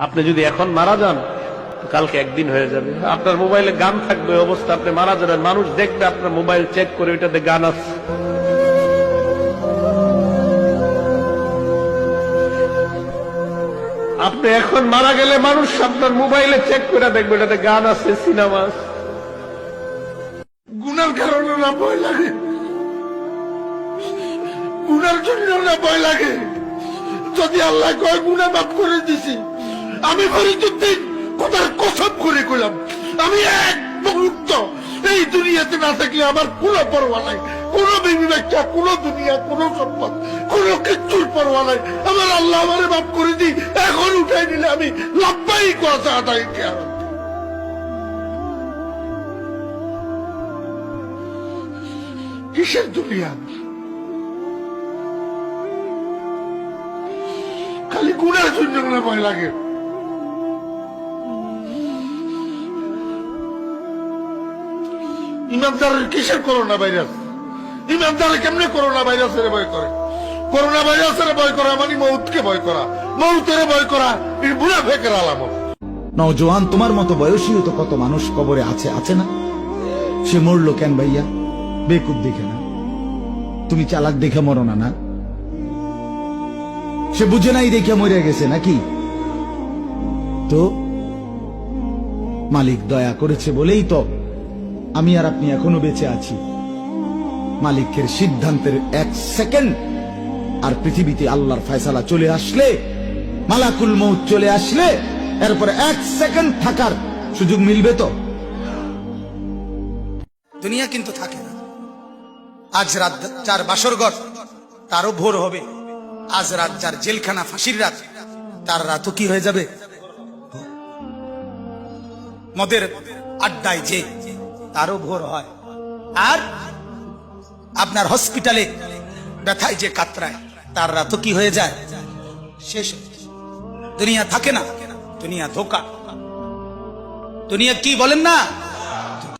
আপনি যদি এখন মারা যান কালকে একদিন হয়ে যাবে। আপনার মোবাইলে গান থাকবে, অবস্থা আপনি মারা যাবেন, মানুষ দেখবে আপনার মোবাইল চেক করে ওইটাতে গান আছে। আপনি এখন মারা গেলে মানুষ আপনার মোবাইলে চেক করে দেখবে এটাতে গান আছে, সিনেমা আছে। গুনার কারণে না ভয় লাগে, গুনার জন্য না ভয় লাগে। যদি আল্লাহ কয় গুনাহ মাফ করে দিছি, আমি ফরিদুদ্দিন কথার কসম করে কইলাম, আমি এক মুহূর্ত এই দুনিয়াতে না থাকলে আমার কোনো পরোয়া নাই, কোনো বিবি বাচ্চা, কোনো দুনিয়া, কোনো সম্পদ, কোনো কিচ্ছুর পরোয়া নাই। আমার আল্লাহ আমারে মাফ করে দিই, এখন উঠাই নিলে আমি লাভবাই কথা আদায় কে। কিসের দুনিয়া? খালি গুনার জন্য ভয় লাগে। ইমানদারের কিসের করোনা ভাইরাস? ইমানদারে কেমনে করোনা ভাইরাসের ভয় করে? করোনা ভাইরাসের ভয় করা মানে মৌতকে ভয় করা, মৌতের ভয় করা এই মুনাফিকের আলামত। নওজোয়ান, তোমার মতো বয়সীও তো কত মানুষ কবরে আছে, আছে না? সে মরলো কেন ভাইয়া? বেকুব দেখে না, তুমি চালাক দেখে মরো না। না, সে বুঝে নাই দেখে মরে গেছে নাকি? তো মালিক দয়া করেছে বলেই তো আমি আর আপনি এখনো বেঁচে আছি। মালিকের সিদ্ধান্তের এক সেকেন্ড আর পৃথিবীতে আল্লাহর ফয়সালা চলে আসলে, মালাকুল মউত চলে আসলে, এরপরে এক সেকেন্ড থাকার সুযোগ মিলবে তো? দুনিয়া কিন্তু থাকে না। আজ রাত যার বাসরঘর তারও ভোর হবে, আজ রাত যার জেলখানা ফাঁসির রাত তার রাতও কি হয়ে যাবে? মদের আড্ডায় যে তারও ভোর হয়, আর আপনার হসপিটালে ব্যথায় যে কাতরায় তার রাতও কি হয়ে যায়? শেষ। দুনিয়া থাকে না, দুনিয়া ধোকা। দুনিয়া কি বলেন না,